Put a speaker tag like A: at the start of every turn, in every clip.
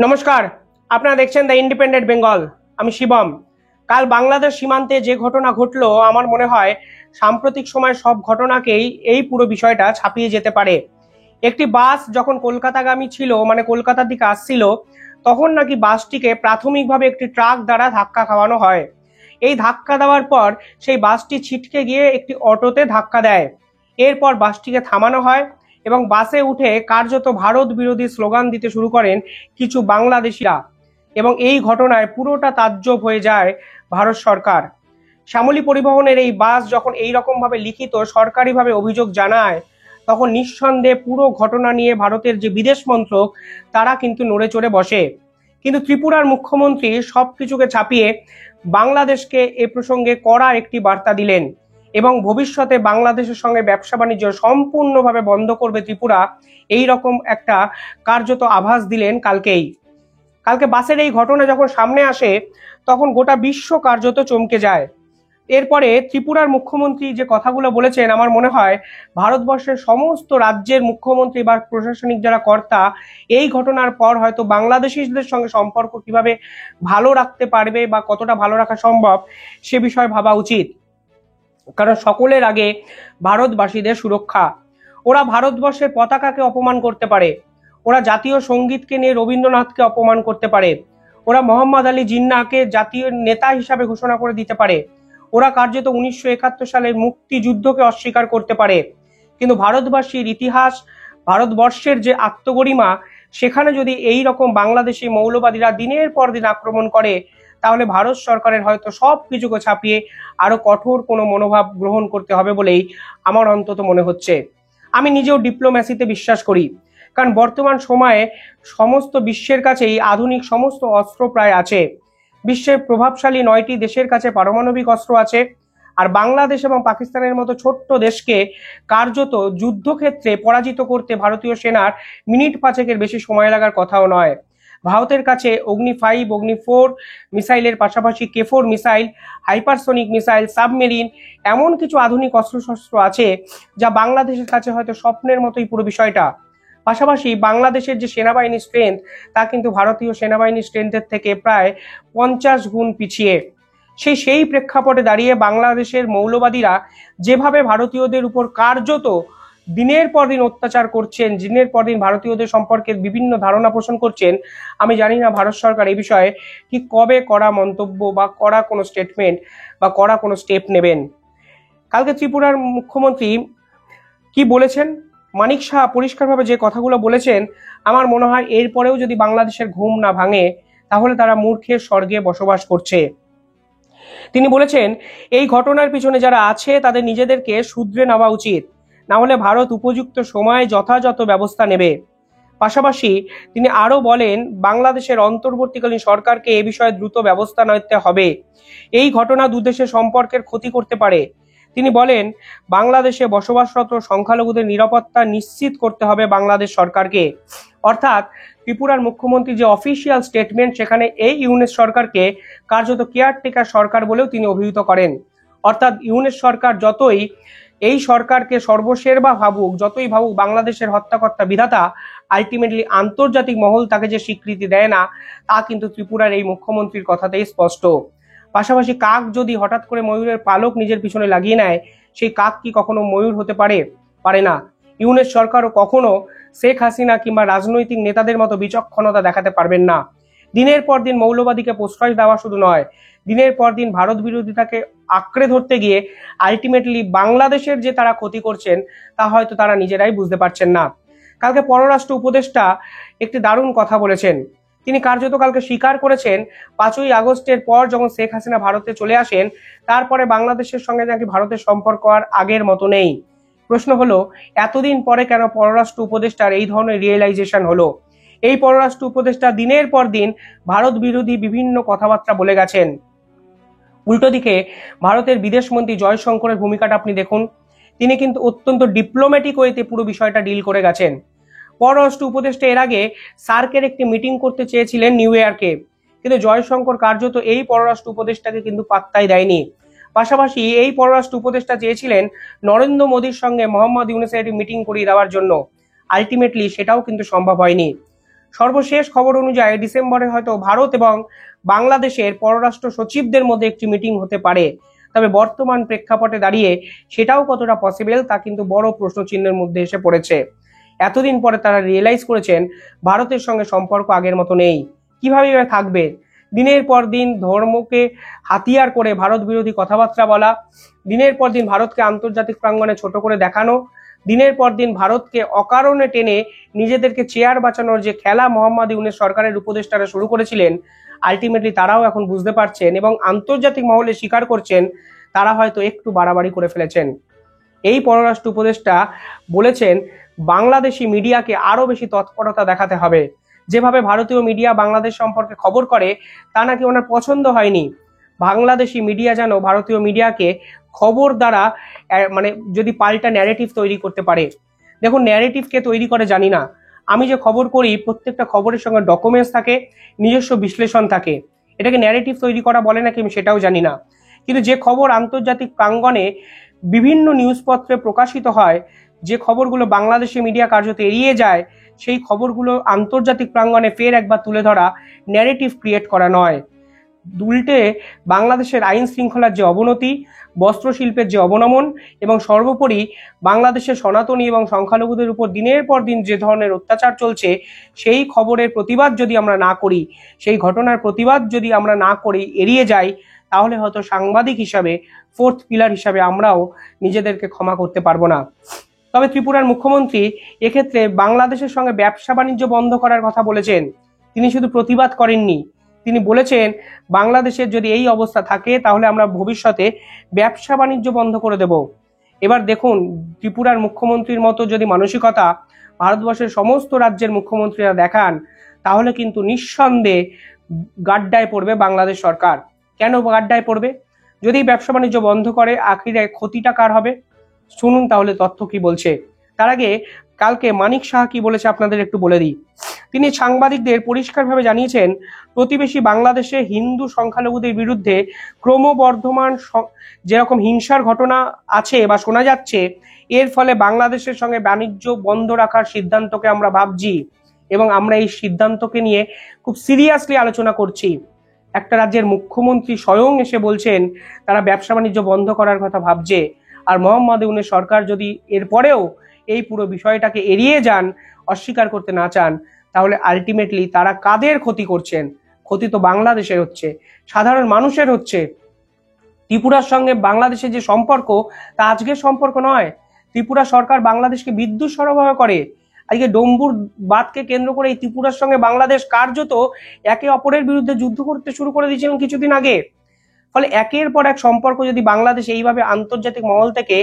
A: নমস্কার, আপনারা দেখছেন দ্য ইন্ডিপেন্ডেন্ট বেঙ্গল। আমি শিবম। কাল বাংলাদেশ সীমান্তে যে ঘটনা ঘটলো, আমার মনে হয় সাম্প্রতিক সময় সব ঘটনাকেই এই পুরো বিষয়টা ছাপিয়ে যেতে পারে। একটি বাস যখন কলকাতাগামী ছিল, মানে কলকাতার দিকে আসছিল, তখন নাকি বাসটিকে প্রাথমিকভাবে একটি ট্রাক দ্বারা ধাক্কা খাওয়ানো হয়। এই ধাক্কা দেওয়ার পর সেই বাসটি ছিটকে গিয়ে একটি অটোতে ধাক্কা দেয়। এরপর বাসটিকে থামানো হয় এবং বাসে উঠে কার্যত ভারত বিরোধী স্লোগান দিতে শুরু করেন কিছু বাংলাদেশিরা, এবং এই ঘটনায় পুরোটা তাজ্জব হয়ে যায় ভারত সরকার। শ্যামলী পরিবহনের এই বাস যখন এই রকম ভাবে লিখিত সরকারিভাবে অভিযোগ জানায়, তখন নিঃসন্দেহে পুরো ঘটনা নিয়ে ভারতের যে বিদেশ মন্ত্রক তারা কিন্তু নড়ে চড়ে বসে। কিন্তু ত্রিপুরার মুখ্যমন্ত্রী সবকিছুকে ছাপিয়ে বাংলাদেশকে এ প্রসঙ্গে কড়া একটি বার্তা দিলেন এবং ভবিষ্যতে বাংলাদেশের সঙ্গে ব্যবসা বাণিজ্য সম্পূর্ণভাবে বন্ধ করবে ত্রিপুরা, এই রকম একটা কার্যত আভাস দিলেন কালকে বাসের এই ঘটনা যখন সামনে আসে, তখন গোটা বিশ্ব কার্যত চমকে যায়। এরপরে ত্রিপুরার মুখ্যমন্ত্রী যে কথাগুলো বলেছেন, আমার মনে হয় ভারতবর্ষের সমস্ত রাজ্যের মুখ্যমন্ত্রী বা প্রশাসনিক যারা কর্তা এই ঘটনার পর হয়তো বাংলাদেশিদের সঙ্গে সম্পর্ক কিভাবে ভালো রাখতে পারবে বা কতটা ভালো রাখা সম্ভব সে বিষয়ে ভাবা উচিত। কারণ সকলের আগে ভারতবাসীদের সুরক্ষা। ওরা ভারতবর্ষের পতাকাকে অপমান করতে পারে, ওরা জাতীয় সঙ্গীতকে নিয়ে রবীন্দ্রনাথকে অপমান করতে পারে, ওরা মোহাম্মদ আলী জিন্নাহকে জাতীয় নেতা হিসাবে ঘোষণা করে দিতে পারে, ওরা কার্যত 1971 সালের মুক্তিযুদ্ধকে অস্বীকার করতে পারে, কিন্তু ভারতবাসীর ইতিহাস, ভারতবর্ষের যে আত্মগরিমা, সেখানে যদি এই রকম বাংলাদেশি মৌলবাদীরা দিনের পর দিন আক্রমণ করে, তাহলে ভারত সরকারের হয়তো সব কিছুকে ছাপিয়ে আরো কঠোর কোনো মনোভাব গ্রহণ করতে হবে বলেই আমার অন্তত মনে হচ্ছে। আমি নিজেও ডিপ্লোম্যাসিতে বিশ্বাস করি, কারণ বর্তমান সময়ে সমস্ত বিশ্বের কাছেই আধুনিক সমস্ত অস্ত্র প্রায় আছে। বিশ্বের প্রভাবশালী 9টি দেশের কাছে পারমাণবিক অস্ত্র আছে, আর বাংলাদেশ এবং পাকিস্তানের মতো ছোট্ট দেশকে কার্যত যুদ্ধক্ষেত্রে পরাজিত করতে ভারতীয় সেনার মিনিট 5-এর বেশি সময় লাগার কথাও নয়। ভারতের কাছে অগ্নি 5, অগ্নি 4 মিসাইলের পাশাপাশি K4 missile, hypersonic missile, submarine, এমন কিছু আধুনিক অস্ত্রশস্ত্র আছে যা বাংলাদেশের কাছে হয়তো স্বপ্নের মতোই পুরো বিষয়টা। পাশাপাশি বাংলাদেশের যে সেনাবাহিনীর স্ট্রেংথ, তা কিন্তু ভারতীয় সেনাবাহিনীর স্ট্রেংথের থেকে প্রায় 50 গুণ পিছিয়ে। সেই প্রেক্ষাপটে দাঁড়িয়ে বাংলাদেশের মৌলবাদীরা যেভাবে ভারতীয়দের উপর কার্যত দিনের পর দিন অত্যাচার করছেন, দিনের পর দিন ভারতীয়দের সম্পর্কে বিভিন্ন ধারণা পোষণ করছেন, আমি জানি না ভারত সরকার এই বিষয়ে ঠিক কবে কড়া মন্তব্য বা কড়া কোনো স্টেটমেন্ট বা কড়া কোনো স্টেপ নেবেন। কালকে ত্রিপুরার মুখ্যমন্ত্রী কি বলেছেন, মানিক শাহ পরিষ্কারভাবে যে কথাগুলো বলেছেন, আমার মনে হয় এরপরেও যদি বাংলাদেশের ঘুম না ভাঙে, তাহলে তারা মূর্খের স্বর্গে বসবাস করছে। তিনি বলেছেন, এই ঘটনার পিছনে যারা আছে তাদের নিজেদেরকে শুধরে নেওয়া উচিত, না হলে ভারত উপযুক্ত সময়ে যথাযথ ব্যবস্থা নেবে। পাশাপাশি তিনি আরো বলেন, বাংলাদেশের অন্তর্বর্তীকালীন সরকারকে এ বিষয়ে দ্রুত ব্যবস্থা নিতে হবে। এই ঘটনা দুদেশের সম্পর্কের ক্ষতি করতে পারে। তিনি বলেন, বাংলাদেশে বসবাসরত সংখ্যালঘুদের নিরাপত্তা নিশ্চিত করতে হবে বাংলাদেশ সরকারকে। অর্থাৎ ত্রিপুরার মুখ্যমন্ত্রী যে অফিসিয়াল স্টেটমেন্ট, সেখানে এই ইউনিট সরকারকে কার্যত কেয়ারটেকার সরকার বলেও তিনি অভিহিত করেন। অর্থাৎ ইউনিট সরকার যতই এই সরকারকে সর্বশেরবা ভাবুক, যতই ভাবুক বাংলাদেশের হত্যাকর্তা বিধাতা, আলটিমেটলি আন্তর্জাতিক মহল তাকে যে স্বীকৃতি দেয় না, তা কিন্তু ত্রিপুরার এই মুখ্যমন্ত্রীর কথাতেই স্পষ্ট। পাশাপাশি কাক যদি হঠাৎ করে ময়ূরের পালক নিজের পিছনে লাগিয়ে নেয়, সেই কাক কি কখনো ময়ূর হতে পারে না। ইউনিট সরকারও কখনো শেখ হাসিনা কিংবা রাজনৈতিক নেতাদের মতো বিচক্ষণতা দেখাতে পারবেন না। দিনের পর দিন মৌলবাদীকে প্রশ্রয় দেওয়া শুধু নয়, দিনের পর দিন ভারত বিরোধিতাকে আঁকড়ে ধরতে গিয়ে আলটিমেটলি বাংলাদেশের যে তারা ক্ষতি করছেন, তা হয়তো তারা নিজেরাই বুঝতে পারছেন না। কালকে পররাষ্ট্র উপদেষ্টা একটি দারুণ কথা বলেছেন। তিনি কার্যত কালকে স্বীকার করেছেন, 5ই আগস্টের পর যখন শেখ হাসিনা ভারতে চলে আসেন, তারপরে বাংলাদেশের সঙ্গে নাকি ভারতের সম্পর্ক আর আগের মতো নেই। প্রশ্ন হলো, এতদিন পরে কেন পররাষ্ট্র উপদেষ্টার এই ধরনের রিয়েলাইজেশন হলো? এই পররাষ্ট্র উপদেষ্টা দিনের পর দিন ভারত বিরোধী বিভিন্ন কথাবার্তা বলে গেছেন। উল্টো দিকে ভারতের বিদেশমন্ত্রী জয়শঙ্করের ভূমিকাটা আপনি দেখুন, তিনি কিন্তু অত্যন্ত ডিপ্লোম্যাটিক ওয়েতে পুরো বিষয়টা ডিল করে গেছেন। পররাষ্ট্র উপদেষ্টা এর আগে সার্কের একটি মিটিং করতে চেয়েছিলেন নিউ ইয়র্কে, কিন্তু জয়শঙ্কর কার্যত এই পররাষ্ট্র উপদেষ্টাকে কিন্তু পাত্তাই দেয়নি। পাশাপাশি এই পররাষ্ট্র উপদেষ্টা চেয়েছিলেন নরেন্দ্র মোদীর সঙ্গে মোহাম্মদ ইউনূসের একটি মিটিং করিয়ে দেওয়ার জন্য, আলটিমেটলি সেটাও কিন্তু সম্ভব হয়নি। সর্বশেষ খবর অনুযায়ী ডিসেম্বরে হয়তো ভারত এবং বাংলাদেশের পররাষ্ট্র সচিবদের মধ্যে একটি মিটিং হতে পারে। তবে বর্তমান প্রেক্ষাপটে দাঁড়িয়ে সেটাও কতটা পসিবল তা কিন্তু বড় প্রশ্নচিহ্নের মধ্যে এসে পড়েছে। এতদিন পরে তারা রিয়েলাইজ করেছেন ভারতের সঙ্গে সম্পর্ক আগের মতো নেই। কিভাবে থাকবে? দিনের পর দিন ধর্মকে হাতিয়ার করে ভারত বিরোধী কথাবার্তা বলা, দিনের পর দিন ভারতকে আন্তর্জাতিক প্রাঙ্গণে ছোট করে দেখানো, দিনের পর দিন ভারতকে অকারণে টেনে নিজেদেরকে চেয়ার বাঁচানোর যে খেলা মোহাম্মদ ইউনূস সরকারের উপদেষ্টারা শুরু করেছিলেন, আলটিমেটলি তারাও এখন বুঝতে পারছেন এবং আন্তর্জাতিক মহলে স্বীকার করছেন তারা হয়তো একটু বাড়াবাড়ি করে ফেলেছেন। এই পররাষ্ট্র উপদেষ্টা বলেছেন বাংলাদেশি মিডিয়াকে আরো বেশি তৎপরতা দেখাতে হবে। যেভাবে ভারতীয় মিডিয়া বাংলাদেশ সম্পর্কে খবর করে তা নাকি ওনার পছন্দ হয়নি। বাংলাদেশি মিডিয়া যেন ভারতীয় মিডিয়াকে খবর দ্বারা মানে যদি পাল্টা ন্যারেটিভ তৈরি করতে পারে। দেখুন, ন্যারেটিভ কে তৈরি করে জানি না, আমি যে খবর করি প্রত্যেকটা খবরের সঙ্গে ডকুমেন্টস থাকে, নিজস্ব বিশ্লেষণ থাকে। এটাকে ন্যারেটিভ তৈরি করা বলে নাকি আমি সেটাও জানি না, কিন্তু যে খবর আন্তর্জাতিক প্রাঙ্গণে বিভিন্ন নিউজপত্রে প্রকাশিত হয়, যে খবরগুলো বাংলাদেশি মিডিয়া কার্যত এড়িয়ে যায়, সেই খবরগুলো আন্তর্জাতিক প্রাঙ্গণে ফের একবার তুলে ধরা ন্যারেটিভ ক্রিয়েট করা নয়। উল্টে বাংলাদেশের আইন শৃঙ্খলার যে অবনতি, বস্ত্রশিল্পের যে অবনমন এবং সর্বোপরি বাংলাদেশের সনাতনী এবং সংখ্যালঘুদের উপর দিনের পর দিন যে ধরনের অত্যাচার চলছে, সেই খবরের প্রতিবাদ যদি আমরা না করি, সেই ঘটনার প্রতিবাদ যদি আমরা না করি, এড়িয়ে যাই, তাহলে হয়তো সাংবাদিক হিসাবে ফোর্থ পিলার হিসাবে আমরাও নিজেদেরকে ক্ষমা করতে পারবো না। তবে ত্রিপুরার মুখ্যমন্ত্রী এক্ষেত্রে বাংলাদেশের সঙ্গে ব্যবসা বাণিজ্য বন্ধ করার কথা বলেছেন। তিনি শুধু প্রতিবাদ করেননি, তিনি বলেছেন বাংলাদেশের যদি এই অবস্থা থাকে তাহলে আমরা ভবিষ্যতে ব্যবসা বাণিজ্য বন্ধ করে দেব। এবার দেখুন, ত্রিপুরার মুখ্যমন্ত্রীর মতো যদি মানসিকতা ভারতবর্ষের সমস্ত রাজ্যের মুখ্যমন্ত্রীরা দেখান, তাহলে কিন্তু নিঃসন্দেহে গাড্ডায় পড়বে বাংলাদেশ সরকার। কেন গাড্ডায় পড়বে? যদি ব্যবসা বাণিজ্য বন্ধ করে আখিরে ক্ষতিটা কার হবে? শুনুন তাহলে তথ্য কি বলছে। তার আগে কালকে মানিক সাহা কি বলেছে আপনাদের একটু বলে দিই। তিনি সাংবাদিকদের পরিষ্কারভাবে জানিয়েছেন, প্রতিবেশী বাংলাদেশে হিন্দু সংখ্যালঘুদের বিরুদ্ধে ক্রমবর্ধমান যেরকম হিংসার ঘটনা আছে বা শোনা যাচ্ছে, এর ফলে বাংলাদেশের সঙ্গে বাণিজ্য বন্ধ রাখার সিদ্ধান্তকে আমরা ভাবছি এবং আমরা এই সিদ্ধান্তকে নিয়ে খুব সিরিয়াসলি আলোচনা করছি। একটা রাজ্যের মুখ্যমন্ত্রী স্বয়ং এসে বলছেন তারা ব্যবসা বাণিজ্য বন্ধ করার কথা ভাবছে। আর মোহাম্মদ ইউনূস সরকার যদি এরপরেও এই পুরো বিষয়টাকে এড়িয়ে যান, অস্বীকার করতে না চান, তাহলে আলটিমেটলি তারা কাদের ক্ষতি করছেন? ক্ষতি তো বাংলাদেশের হচ্ছে, সাধারণ মানুষের হচ্ছে। ত্রিপুরার সঙ্গে বাংলাদেশের যে সম্পর্ক তা আজকের সম্পর্ক নয়। ত্রিপুরা সরকার বাংলাদেশকে বিদ্যুৎ সরবরাহ করে। আজকে ডম্বুর বাঁধকে কেন্দ্র করে এই ত্রিপুরার সঙ্গে বাংলাদেশ কার্যত একে অপরের বিরুদ্ধে যুদ্ধ করতে শুরু করে দিয়েছিলেন কিছুদিন আগে। ফলে একের পর এক সম্পর্ক যদি বাংলাদেশ এইভাবে আন্তর্জাতিক মহল থেকে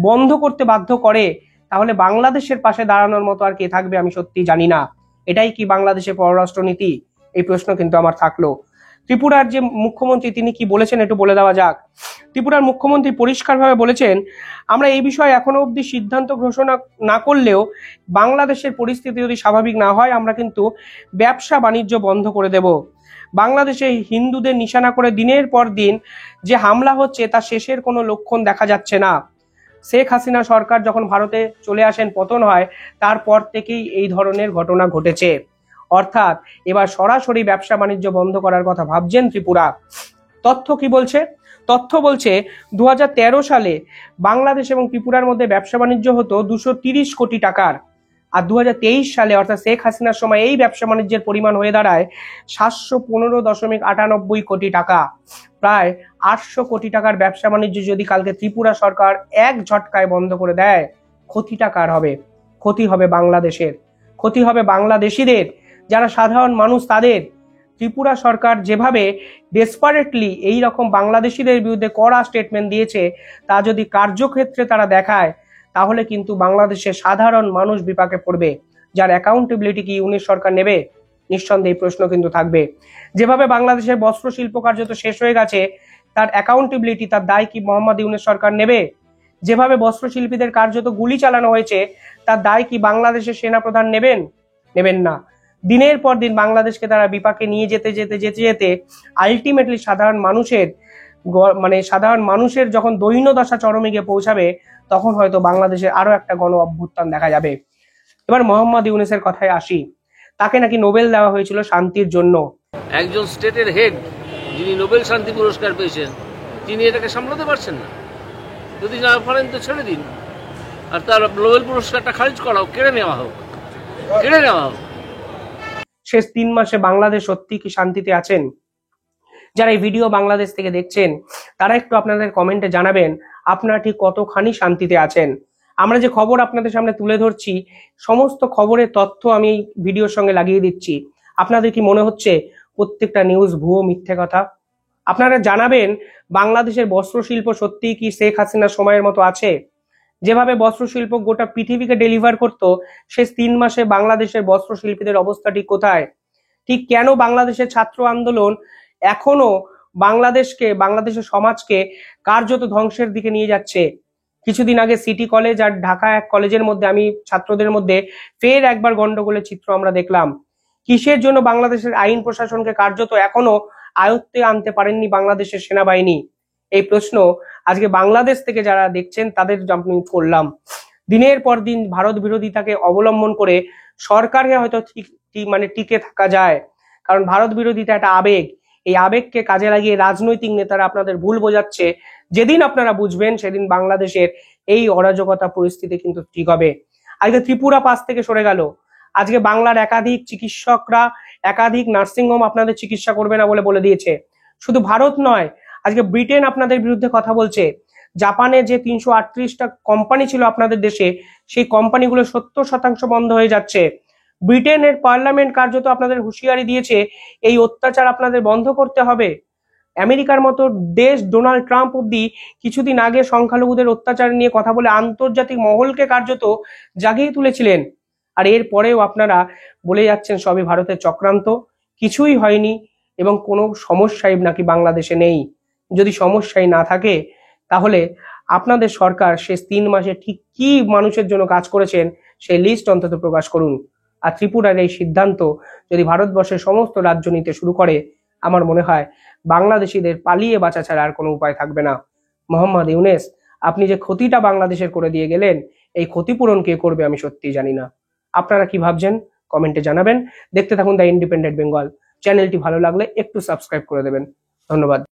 A: বন্ধ করতে বাধ্য করে, তাহলে বাংলাদেশের পাশে দাঁড়ানোর মতো আর কে থাকবে আমি সত্যি জানি না। এটাই কি বাংলাদেশের পররাষ্ট্রনীতি? এই প্রশ্ন কিন্তু আমার থাকলো। ত্রিপুরার যে মুখ্যমন্ত্রী তিনি কি বলেছেন একটু বলে দেওয়া যাক। ত্রিপুরার মুখ্যমন্ত্রী পরিষ্কারভাবে বলেছেন, আমরা এই বিষয়ে এখনো অবধি সিদ্ধান্ত ঘোষণা না করলেও বাংলাদেশের পরিস্থিতি যদি স্বাভাবিক না হয়, আমরা কিন্তু ব্যবসা বাণিজ্য বন্ধ করে দেব। বাংলাদেশে হিন্দুদের নিশানা করে দিনের পর দিন যে হামলা হচ্ছে তা শেষের কোনো লক্ষণ দেখা যাচ্ছে না। শেখ হাসিনা সরকার যখন ভারতে চলে আসেন, পতন হয়, তারপর থেকেই এই ধরনের ঘটনা ঘটেছে। অর্থাৎ এবার সরাসরি ব্যবসা বাণিজ্য বন্ধ করার কথা ভাবছেন ত্রিপুরা। তথ্য কি বলছে? তথ্য বলছে 2013 সালে বাংলাদেশ এবং ত্রিপুরার মধ্যে ব্যবসা বাণিজ্য হতো 230 কোটি টাকার, আর 2023 সালে অর্থাৎ শেখ হাসিনার সময় এই ব্যবসা বাণিজ্যের পরিমাণ হয়ে দাঁড়ায় 715.98 কোটি টাকা। প্রায় 800 কোটি টাকার ব্যবসা বাণিজ্য যদি কালকে ত্রিপুরা সরকার এক ঝটকায় বন্ধ করে দেয়, ক্ষতিটা কার হবে? ক্ষতি হবে বাংলাদেশের, ক্ষতি হবে বাংলাদেশিদের, যারা সাধারণ মানুষ তাদের। ত্রিপুরা সরকার যেভাবে ডেসপারেটলি এই রকম বাংলাদেশিদের বিরুদ্ধে কড়া স্টেটমেন্ট দিয়েছে, তা যদি কার্যক্ষেত্রে তারা দেখায়, তাহলে কিন্তু বাংলাদেশের সাধারণ মানুষ বিপাকে পড়বে। যার অ্যাকাউন্টেবিলিটি কি ইউনূস সরকার নেবে? নিঃসন্দেহে প্রশ্ন কিন্তু থাকবে। যেভাবে বাংলাদেশের বস্ত্র শিল্প কার্যত শেষ হয়ে গেছে, তার অ্যাকাউন্টেবিলিটি, তার দায় কি মোহাম্মদ ইউনূস সরকার নেবে? যেভাবে বস্ত্রশিল্পীদের কার্যত গুলি চালানো হয়েছে, তার দায় কি বাংলাদেশের সেনাপ্রধান নেবেন? নেবেন না। দিনের পর দিন বাংলাদেশকে তারা বিপাকে নিয়ে যেতে যেতে যেতে যেতে আলটিমেটলি সাধারণ মানুষের যখন দৈন্যদশা চরমে গিয়ে পৌঁছাবে, তখন হয়তো বাংলাদেশের আরো একটা গণ অভ্যুত্থান দেখা যাবে। এবার মোহাম্মদ ইউনূসের কথায় আসি। তাকে নাকি নোবেল দেওয়া হয়েছিল শান্তির জন্য।
B: একজন স্টেটের হেড যিনি নোবেল শান্তি পুরস্কার পেয়েছেন তিনি এটাকে সামলাতে পারছেন না। যদি না পারেন তো ছেড়ে দিন, আর তার নোবেল পুরস্কারটা খারিজ করা হোক, কেড়ে নেওয়া হোক।
A: শেষ 3 মাসে বাংলাদেশ সত্যি কি শান্তিতে আছেন? যারা এই ভিডিও বাংলাদেশ থেকে দেখছেন তারা একটু আপনাদের কমেন্টে জানাবেন আপনারা ঠিক কতখানি শান্তিতে আছেন। আমরা যে খবর আপনাদের সামনে তুলে ধরছি সমস্ত খবরের তথ্য আমি এই ভিডিওর সঙ্গে লাগিয়ে দিচ্ছি। আপনাদের কি মনে হচ্ছে প্রত্যেকটা নিউজ ভুয়ো মিথ্যে কথা? আপনারা জানাবেন বাংলাদেশের বস্ত্রশিল্প সত্যিই কি শেখ হাসিনার সময়ের মতো আছে? যেভাবে বস্ত্রশিল্প গোটা পৃথিবীকে ডেলিভার করতো, শেষ 3 মাসে বাংলাদেশের বস্ত্রশিল্পীদের অবস্থাটি কোথায়? ঠিক কেন বাংলাদেশের ছাত্র আন্দোলন এখনো বাংলাদেশের সমাজকে কার্যত ধ্বংসের দিকে নিয়ে যাচ্ছে? কিছুদিন আগে সিটি কলেজ আর ঢাকা এক কলেজের মধ্যে আমি ছাত্রদের মধ্যে ফের একবার গন্ডগোলের চিত্র আমরা দেখলাম। কিসের জন্য বাংলাদেশের আইন প্রশাসনকে কার্যত এখনো আয়ত্তে আনতে পারেননি বাংলাদেশের সেনাবাহিনী? এই প্রশ্ন আজকে বাংলাদেশ থেকে যারা দেখছেন তাদের আমি করলাম। দিনের পর দিন ভারত বিরোধিতাকে অবলম্বন করে সরকারকে হয়তো টিকে থাকা যায়, কারণ ভারত বিরোধিতা একটা আবেগ। এই আবেগকে কাজে লাগিয়ে রাজনৈতিক নেতারা আপনাদের ভুল বোঝাচ্ছে। যেদিন আপনারা বুঝবেন সেদিন বাংলাদেশের এই অরাজকতা পরিস্থিতি কিন্তু ঠিক হবে। আজকে ত্রিপুরা পাশ থেকে সরে গেল। আজকে বাংলার একাধিক চিকিৎসকরা একাধিক নার্সিংহোম আপনাদের চিকিৎসা করবে না বলে দিয়েছে। শুধু ভারত নয়, আজকে ব্রিটেন আপনাদের বিরুদ্ধে কথা বলছে। জাপানে যে 338টা কোম্পানি ছিল আপনাদের দেশে, সেই কোম্পানিগুলো 70% বন্ধ হয়ে যাচ্ছে। ব্রিটেনের পার্লামেন্ট কার্যত আপনাদের হুঁশিয়ারি দিয়েছে এই অত্যাচার আপনাদের বন্ধ করতে হবে। আমেরিকার মতো দেশ ডোনাল্ড ট্রাম্প অব্দি কিছুদিন আগে সংখ্যালঘুদের অত্যাচার নিয়ে কথা বলে আন্তর্জাতিক মহলকে কার্যত জাগিয়ে তুলেছিলেন। আর এর পরেও আপনারা বলে যাচ্ছেন সবই ভারতের চক্রান্ত, কিছুই হয়নি এবং কোনো সমস্যাই নাকি বাংলাদেশে নেই। যদি সমস্যাই না থাকে তাহলে আপনাদের সরকার শেষ 3 মাসে ঠিক কি মানুষের জন্য কাজ করেছেন সেই লিস্ট অন্তত প্রকাশ করুন। আর ত্রিপুরার এই সিদ্ধান্ত যদি ভারতবর্ষের সমস্ত রাজ্য নিতে শুরু করে, আমার মনে হয় বাংলাদেশিদের পালিয়ে বাঁচা ছাড়া আর কোনো উপায় থাকবে না। মোহাম্মদ ইউনূস, আপনি যে ক্ষতিটা বাংলাদেশের করে দিয়ে গেলেন, এই ক্ষতিপূরণ কে করবে আমি সত্যিই জানি না। আপনারা কি ভাবছেন কমেন্টে জানাবেন। দেখতে থাকুন দ্য ইন্ডিপেন্ডেন্ট বেঙ্গল। চ্যানেলটি ভালো লাগলে একটু সাবস্ক্রাইব করে দেবেন। ধন্যবাদ।